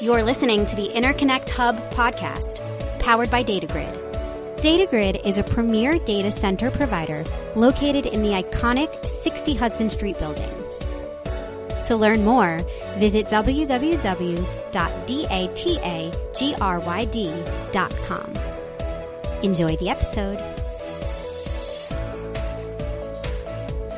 You're listening to the Interconnect Hub podcast, powered by DataGryd. DataGryd is a premier data center provider located in the iconic 60 Hudson Street building. To learn more, visit www.datagryd.com. Enjoy the episode.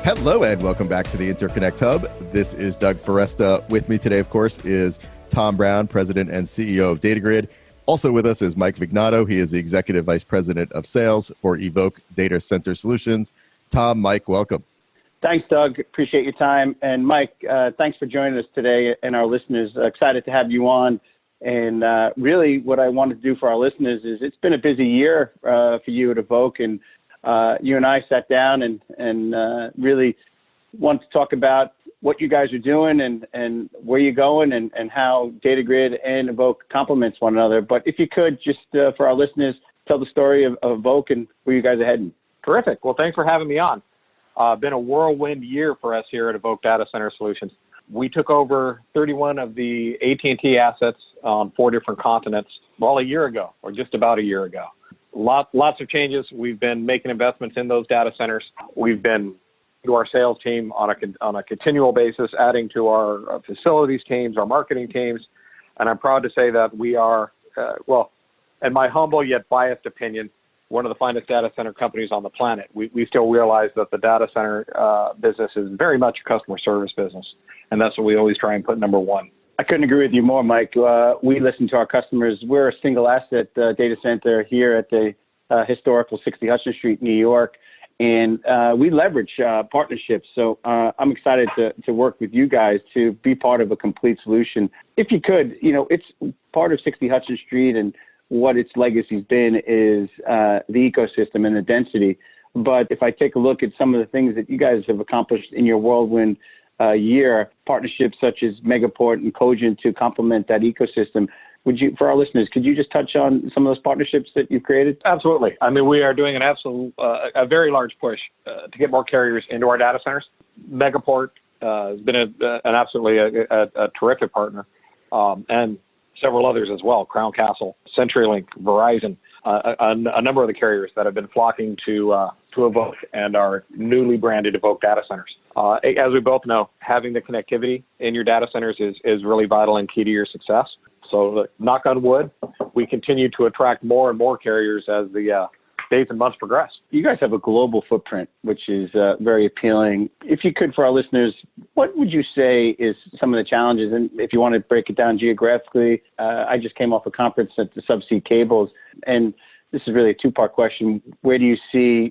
Hello and welcome back to the Interconnect Hub. This is Doug Foresta. With me today, of course, is Tom Brown, President and CEO of DataGryd. Also with us is Mike Vignato. He is the Executive Vice President of Sales for Evoque Data Center Solutions. Tom, Mike, welcome. Thanks, Doug. Appreciate your time. And Mike, thanks for joining us today and our listeners. Excited to have you on. And really what I wanted to do for our listeners is it's been a busy year for you at Evoque. And you and I sat down and really want to talk about what you guys are doing and where you're going and how DataGryd and Evoque complements one another. But if you could, just for our listeners, tell the story of Evoque and where you guys are heading. Terrific. Well, thanks for having me on. Been a whirlwind year for us here at Evoque Data Center Solutions. We took over 31 of the AT&T assets on 4 different continents, a year ago, or just about a year ago. Lots of changes. We've been making investments in those data centers. We've been to our sales team on a continual basis, adding to our facilities teams, our marketing teams. And I'm proud to say that we are, in my humble yet biased opinion, one of the finest data center companies on the planet. We still realize that the data center business is very much a customer service business. And that's what we always try and put number one. I couldn't agree with you more, Mike. We listen to our customers. We're a single asset data center here at the historical 60 Hudson Street, New York. And we leverage partnerships. So I'm excited to work with you guys to be part of a complete solution. If you could, it's part of 60 Hudson Street, and what its legacy's been is the ecosystem and the density. But if I take a look at some of the things that you guys have accomplished in your whirlwind year, partnerships such as Megaport and Cogent to complement that ecosystem, for our listeners, could you just touch on some of those partnerships that you've created? Absolutely. I mean, we are doing a very large push to get more carriers into our data centers. Megaport has been an absolutely a terrific partner, and several others as well, Crown Castle, CenturyLink, Verizon, a number of the carriers that have been flocking to Evoque and our newly branded Evoque data centers. As we both know, having the connectivity in your data centers is really vital and key to your success. So knock on wood, we continue to attract more and more carriers as the days and months progress. You guys have a global footprint, which is very appealing. If you could, for our listeners, what would you say is some of the challenges? And if you want to break it down geographically, I just came off a conference at the Subsea Cables, and this is really a two-part question. Where do you see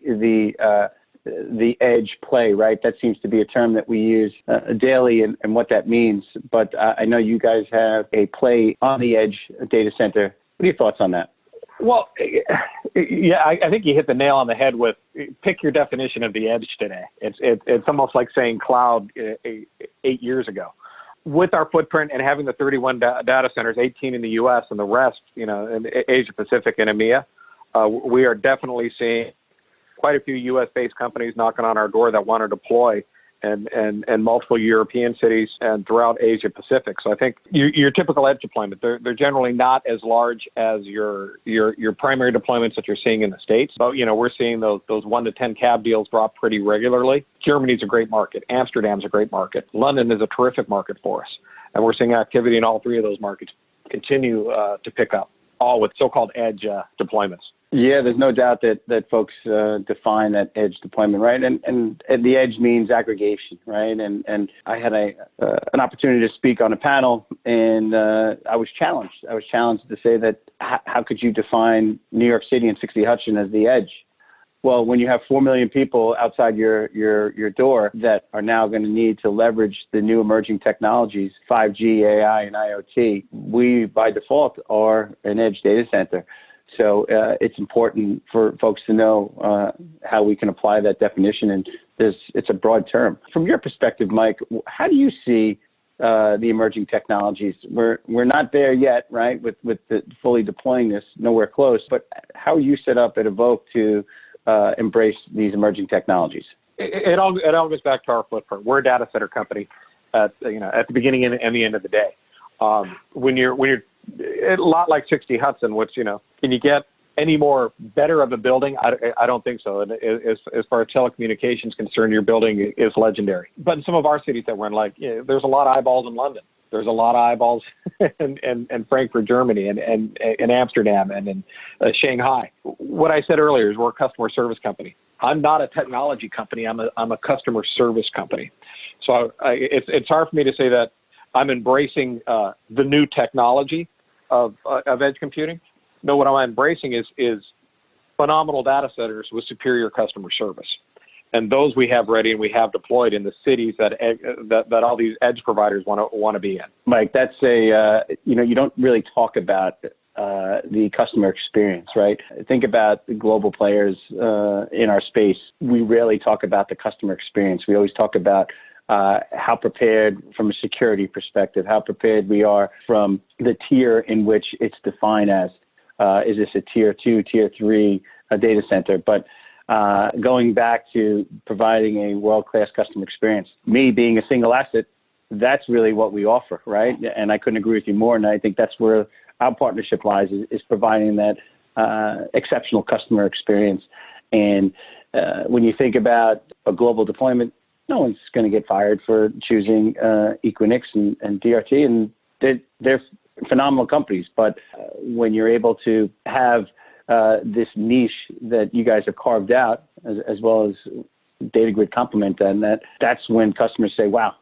the edge play, right? That seems to be a term that we use daily and what that means. But I know you guys have a play on the edge data center. What are your thoughts on that? Well, yeah, I think you hit the nail on the head with pick your definition of the edge today. It's almost like saying cloud 8 years ago. With our footprint and having the 31 data centers, 18 in the U.S. and the rest, in Asia Pacific and EMEA, we are definitely seeing quite a few U.S.-based companies knocking on our door that want to deploy and multiple European cities and throughout Asia Pacific. So I think your typical edge deployment, they're generally not as large as your primary deployments that you're seeing in the States. But, we're seeing those 1 to 10 cab deals drop pretty regularly. Germany's a great market. Amsterdam's a great market. London is a terrific market for us. And we're seeing activity in all 3 of those markets continue to pick up, all with so-called edge deployments. Yeah, there's no doubt that folks define that edge deployment, right? And the edge means aggregation, right? And I had an opportunity to speak on a panel, and I was challenged. I was challenged to say that how could you define New York City and 60 Hudson as the edge? Well, when you have 4 million people outside your door that are now going to need to leverage the new emerging technologies, 5G, AI, and IoT, we by default are an edge data center. So it's important for folks to know how we can apply that definition, and it's a broad term. From your perspective, Mike, how do you see the emerging technologies? We're not there yet, right, with the fully deploying this, nowhere close. But how are you set up at Evoque to embrace these emerging technologies? It all goes back to our footprint. We're a data center company at the beginning and the end of the day. When you're a lot like 60 Hudson, which, can you get any more better of a building? I don't think so. And as far as telecommunications is concerned, your building is legendary. But in some of our cities that we're in, there's a lot of eyeballs in London. There's a lot of eyeballs in Frankfurt, Germany, and in Amsterdam, and in Shanghai. What I said earlier is we're a customer service company. I'm not a technology company. I'm a customer service company. So it's hard for me to say that I'm embracing the new technology of edge computing. No, what I'm embracing is phenomenal data centers with superior customer service. And those we have ready and we have deployed in the cities that all these edge providers want to be in. Mike, that's you don't really talk about the customer experience, right? Think about the global players in our space. We rarely talk about the customer experience. We always talk about how prepared from a security perspective, how prepared we are from the tier in which it's defined as. Is this a tier 2, tier 3 data center? But going back to providing a world-class customer experience, me being a single asset, that's really what we offer, right? And I couldn't agree with you more. And I think that's where our partnership lies, is providing that exceptional customer experience. And when you think about a global deployment, no one's going to get fired for choosing Equinix and DRT, and they're phenomenal companies. But when you're able to have this niche that you guys have carved out, as well as DataGrid complement, and that's when customers say, wow,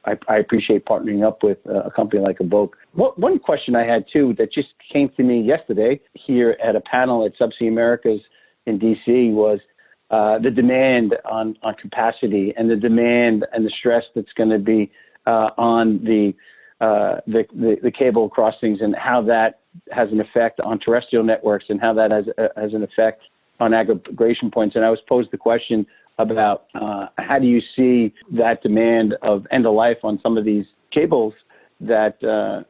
I appreciate partnering up with a company like Evoque. One question I had, too, that just came to me yesterday here at a panel at Subsea Americas in D.C. was the demand on capacity, and the demand and the stress that's going to be on the cable crossings, and how that has an effect on terrestrial networks, and how that has an effect on aggregation points. And I was posed the question about how do you see that demand of end of life on some of these cables, that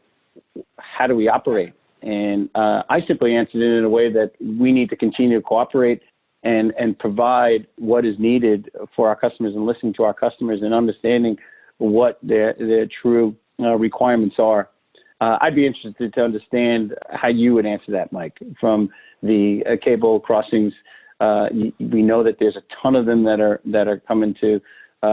how do we operate? And I simply answered it in a way that we need to continue to cooperate and provide what is needed for our customers, and listening to our customers and understanding what their true requirements are. I'd be interested to understand how you would answer that, Mike. From the cable crossings, we know that there's a ton of them that are coming to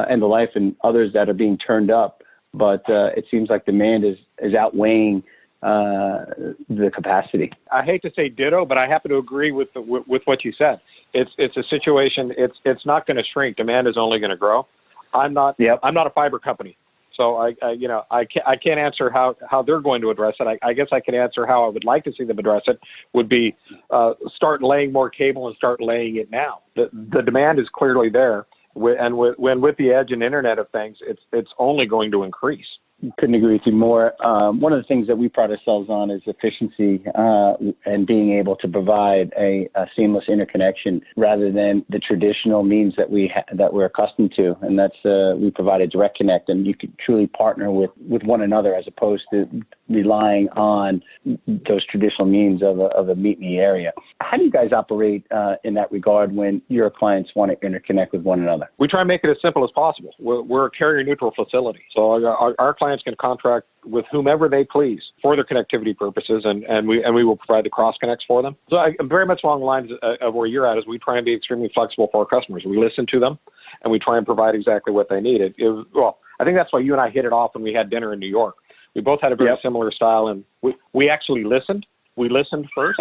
end of life, and others that are being turned up. But it seems like demand is outweighing the capacity. I hate to say ditto, but I happen to agree with what you said. It's a situation. It's not going to shrink. Demand is only going to grow. I'm not a fiber company. So I can't answer how they're going to address it. I guess I can answer how I would like to see them address it. Would be start laying more cable and start laying it now. The demand is clearly there, and with the edge and Internet of Things, it's only going to increase. Couldn't agree with you more. One of the things that we pride ourselves on is efficiency and being able to provide a seamless interconnection rather than the traditional means that we're accustomed to, and that's we provide a direct connect, and you can truly partner with one another as opposed to relying on those traditional means of a meet me area. How do you guys operate in that regard when your clients want to interconnect with one another? We try and make it as simple as possible. We're a carrier neutral facility, so our clients can contract with whomever they please for their connectivity purposes, and we will provide the cross connects for them. So I'm very much along the lines of where you're at, is we try and be extremely flexible for our customers. We listen to them, and we try and provide exactly what they need. I think that's why you and I hit it off when we had dinner in New York. We both had a very similar style, and we actually listened. We listened first.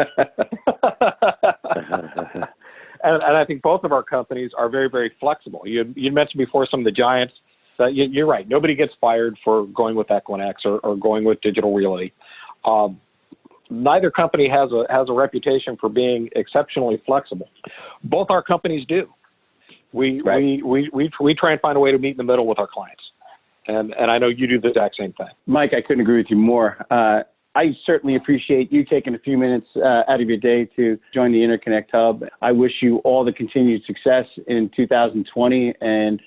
And I think both of our companies are very, very flexible. You mentioned before some of the giants. You're right. Nobody gets fired for going with Equinix or going with Digital Realty. Neither company has a reputation for being exceptionally flexible. Both our companies do. We try and find a way to meet in the middle with our clients. And I know you do the exact same thing. Mike, I couldn't agree with you more. I certainly appreciate you taking a few minutes out of your day to join the Interconnect Hub. I wish you all the continued success in 2020, and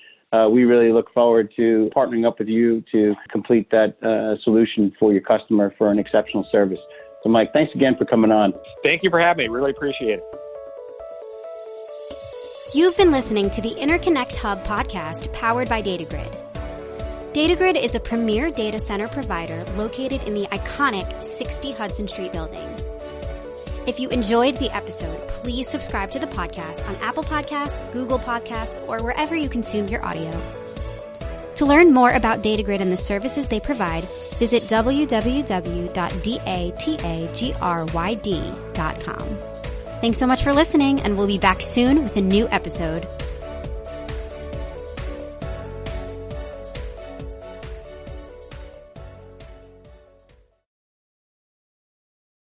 we really look forward to partnering up with you to complete that solution for your customer for an exceptional service. So, Mike, thanks again for coming on. Thank you for having me. Really appreciate it. You've been listening to the Interconnect Hub podcast powered by DataGrid. DataGrid is a premier data center provider located in the iconic 60 Hudson Street building. If you enjoyed the episode, please subscribe to the podcast on Apple Podcasts, Google Podcasts, or wherever you consume your audio. To learn more about DataGrid and the services they provide, visit www.datagryd.com. Thanks so much for listening, and we'll be back soon with a new episode.